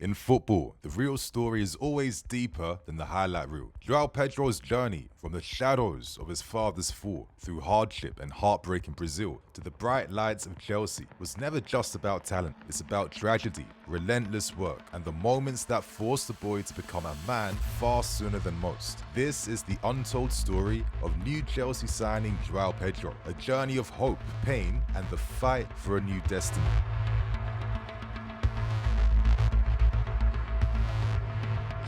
In football, the real story is always deeper than the highlight reel. João Pedro's journey from the shadows of his father's fall through hardship and heartbreak in Brazil to the bright lights of Chelsea was never just about talent. It's about tragedy, relentless work, and the moments that forced the boy to become a man far sooner than most. This is the untold story of new Chelsea signing João Pedro, a journey of hope, pain, and the fight for a new destiny.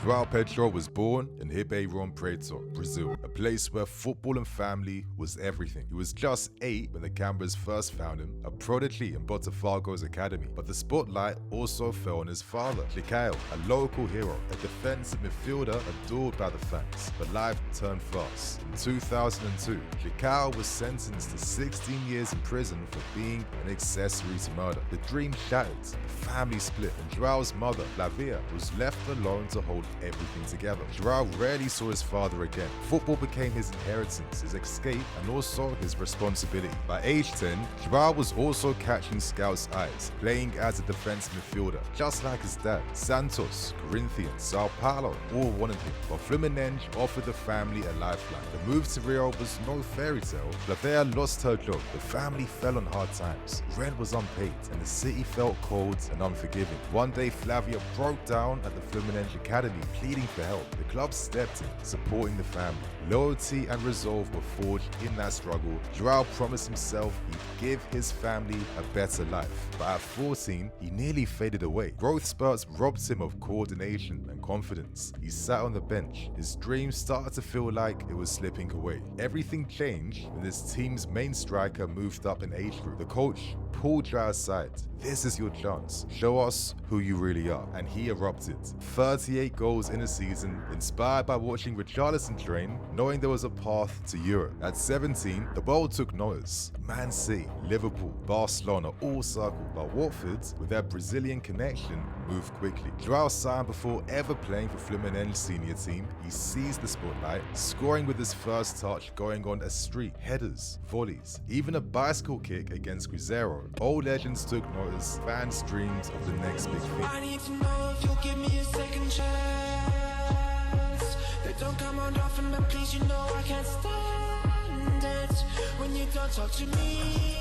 João Pedro was born in Ribeirão Preto, Brazil, a place where football and family was everything. He was just 8 when the cameras first found him, a prodigy in Botafogo's academy. But the spotlight also fell on his father, João, a local hero, a defensive midfielder adored by the fans. But life turned fast. In 2002, João was sentenced to 16 years in prison for being an accessory to murder. The dream shattered, the family split, and João's mother, Flavia, was left alone to hold everything together. João rarely saw his father again. Football became his inheritance, his escape, and also his responsibility. By age 10, João was also catching scouts' eyes, playing as a defensive midfielder, just like his dad. Santos, Corinthians, Sao Paulo all wanted him, but Fluminense offered the family a lifeline. The move to Rio was no fairy tale. Flavia lost her job, the family fell on hard times, rent was unpaid, and the city felt cold and unforgiving. One day, Flavia broke down at the Fluminense academy, pleading for help. The club stepped in, supporting the family. Loyalty and resolve were forged in that struggle. João promised himself he'd give his family a better life. But at 14, he nearly faded away. Growth spurts robbed him of coordination and confidence. He sat on the bench. His dreams started to feel like it was slipping away. Everything changed when this team's main striker moved up in age group. The coach pulled João aside. This is your chance. Show us who you really are. And he erupted. 38 goals in a season, inspired by watching Richarlison train, knowing there was a path to Europe. At 17, the world took notice. Man City, Liverpool, Barcelona all circled, but Watford, with their Brazilian connection, moved quickly. João signed before ever playing for Fluminense senior team. He seized the spotlight, scoring with his first touch, going on a streak, headers, volleys, even a bicycle kick against Cruzeiro. Old legends took notice, fans dreamed of the next big thing. I need to know if you'll give me a second chance. They don't come on often, but please, you know I can't stand it when you don't talk to me,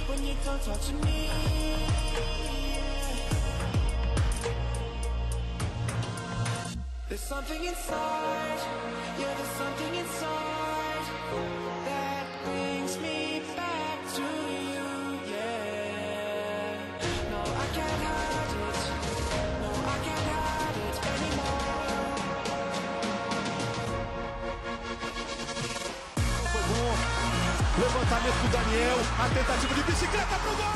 when you don't talk to me. There's something inside, yeah, there's something inside that brings me back to you, yeah. No, I can't hide it, no, I can't hide it anymore. Foi bom, levantamento do Daniel, a tentativa de bicicleta pro gol!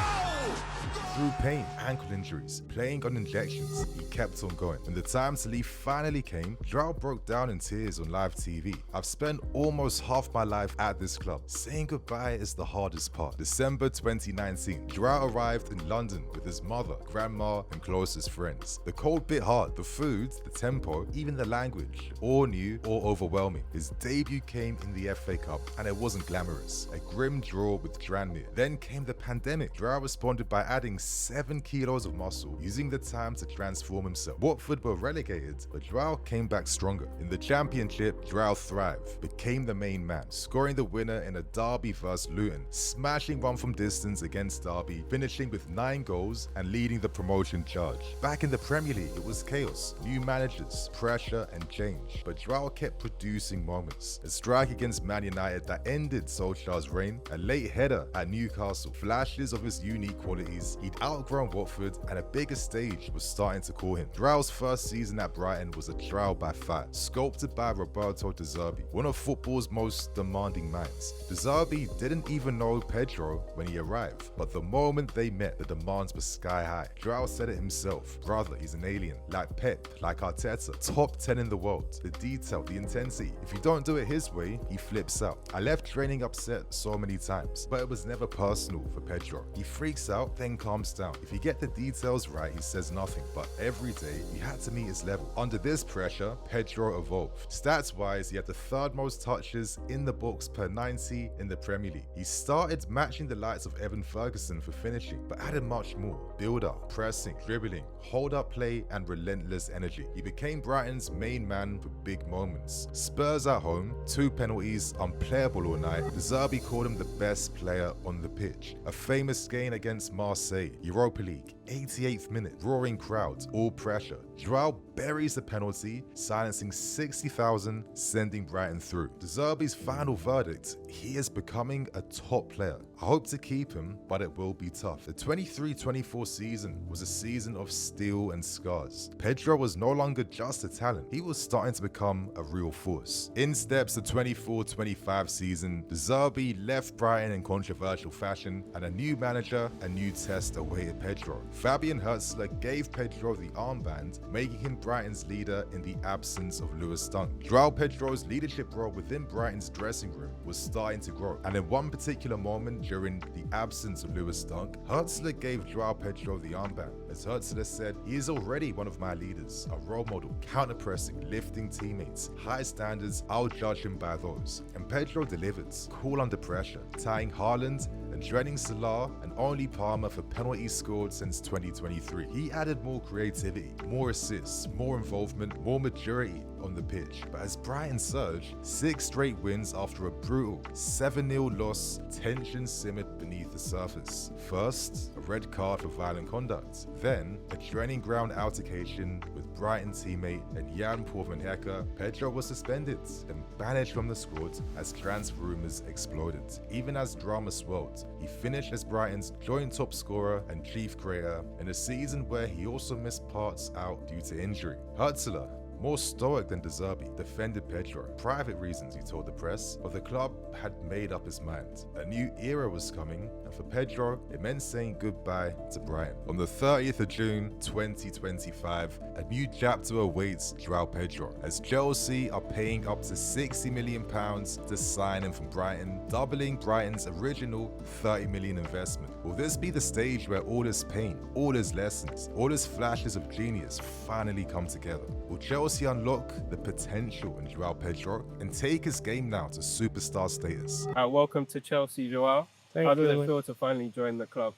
Through pain, ankle injuries, playing on injections, he kept on going. When the time to leave finally came, João broke down in tears on live TV. I've spent almost half my life at this club. Saying goodbye is the hardest part. December 2019, João arrived in London with his mother, grandma, and closest friends. The cold bit hard, the food, the tempo, even the language, all new or overwhelming. His debut came in the FA Cup, and it wasn't glamorous. A grim draw with Tranmere. Then came the pandemic. João responded by adding 7 kilos of muscle, using the time to transform himself. Watford were relegated, but João came back stronger. In the Championship, João thrived, became the main man, scoring the winner in a derby vs Luton, smashing one from distance against Derby, finishing with 9 goals and leading the promotion charge. Back in the Premier League, it was chaos, new managers, pressure and change, but João kept producing moments. A strike against Man United that ended Solskjaer's reign, a late header at Newcastle, flashes of his unique qualities. He'd outgrown Watford, and a bigger stage was starting to call him. João's first season at Brighton was a trial by fire, sculpted by Roberto De Zerbi, one of football's most demanding minds. De Zerbi didn't even know Pedro when he arrived, but the moment they met, the demands were sky high. João said it himself, brother, he's an alien, like Pep, like Arteta, top 10 in the world. The detail, the intensity, if you don't do it his way, he flips out. I left training upset so many times, but it was never personal for Pedro. He freaks out, then calms jumps down. If you get the details right, he says nothing, but every day he had to meet his level. Under this pressure, Pedro evolved. Stats-wise, he had the third most touches in the box per 90 in the Premier League. He started matching the likes of Evan Ferguson for finishing, but added much more. Build-up, pressing, dribbling, hold-up play, and relentless energy. He became Brighton's main man for big moments. Spurs at home, 2 penalties, unplayable all night. De Zerbi called him the best player on the pitch. A famous game against Marseille, Europa League, 88th minute, roaring crowds, all pressure. João buries the penalty, silencing 60,000, sending Brighton through. De Zerbi's final verdict, he is becoming a top player. I hope to keep him, but it will be tough. The 23-24 season was a season of steel and scars. Pedro was no longer just a talent, he was starting to become a real force. In steps the 24-25 season, De Zerbi left Brighton in controversial fashion, and a new manager, a new test awaited Pedro. Fabian Herzler gave Pedro the armband, making him Brighton's leader in the absence of Lewis Dunk. João Pedro's leadership role within Brighton's dressing room was starting to grow, and in one particular moment during the absence of Lewis Dunk, Herzler gave João Pedro the armband. As Herzler said, he is already one of my leaders, a role model, counter-pressing, lifting teammates, high standards, I'll judge him by those. And Pedro delivered, cool under pressure, tying Haaland and dreading Salah and only Palmer for penalties scored since 2023. He added more creativity, more assists, more involvement, more maturity on the pitch. But as Brighton surged, 6 straight wins after a brutal 7-0 loss, tension simmered beneath the surface. First, a red card for violent conduct. Then, a training ground altercation with Brighton teammate and Jan Porvenhecker. Pedro was suspended and banished from the squad as transfer rumours exploded. Even as drama swelled, he finished as Brighton's joint top scorer and chief creator in a season where he also missed parts out due to injury. Herzler, more stoic than De Zerbi, defended Pedro. Private reasons, he told the press, but the club had made up his mind. A new era was coming, and for Pedro, it meant saying goodbye to Brighton. On the 30th of June, 2025, a new chapter awaits João Pedro, as Chelsea are paying up to £60 million to sign him from Brighton, doubling Brighton's original £30 million investment. Will this be the stage where all his pain, all his lessons, all his flashes of genius finally come together? Will Chelsea unlock the potential in João Pedro and take his game now to superstar status? Welcome to Chelsea, João. Thank How does you. it feel to finally join the club?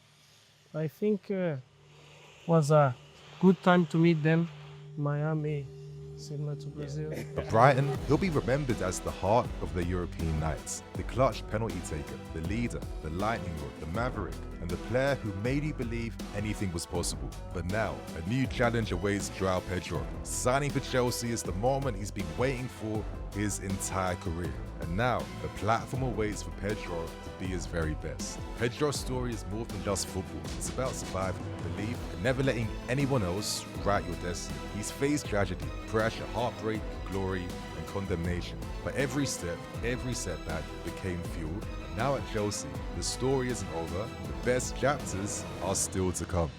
I think was a good time to meet them. Miami, similar to Brazil. At Brighton, he'll be remembered as the heart of the European nights, the clutch penalty taker, the leader, the lightning rod, the maverick, and the player who made you believe anything was possible. But now, a new challenge awaits João Pedro. Signing for Chelsea is the moment he's been waiting for his entire career. And now, the platform awaits for Pedro to be his very best. Pedro's story is more than just football. It's about survival, belief, and never letting anyone else write your destiny. He's faced tragedy, pressure, heartbreak, glory, and condemnation. But every step, every setback became fuel. Now at Chelsea, the story isn't over. The best chapters are still to come.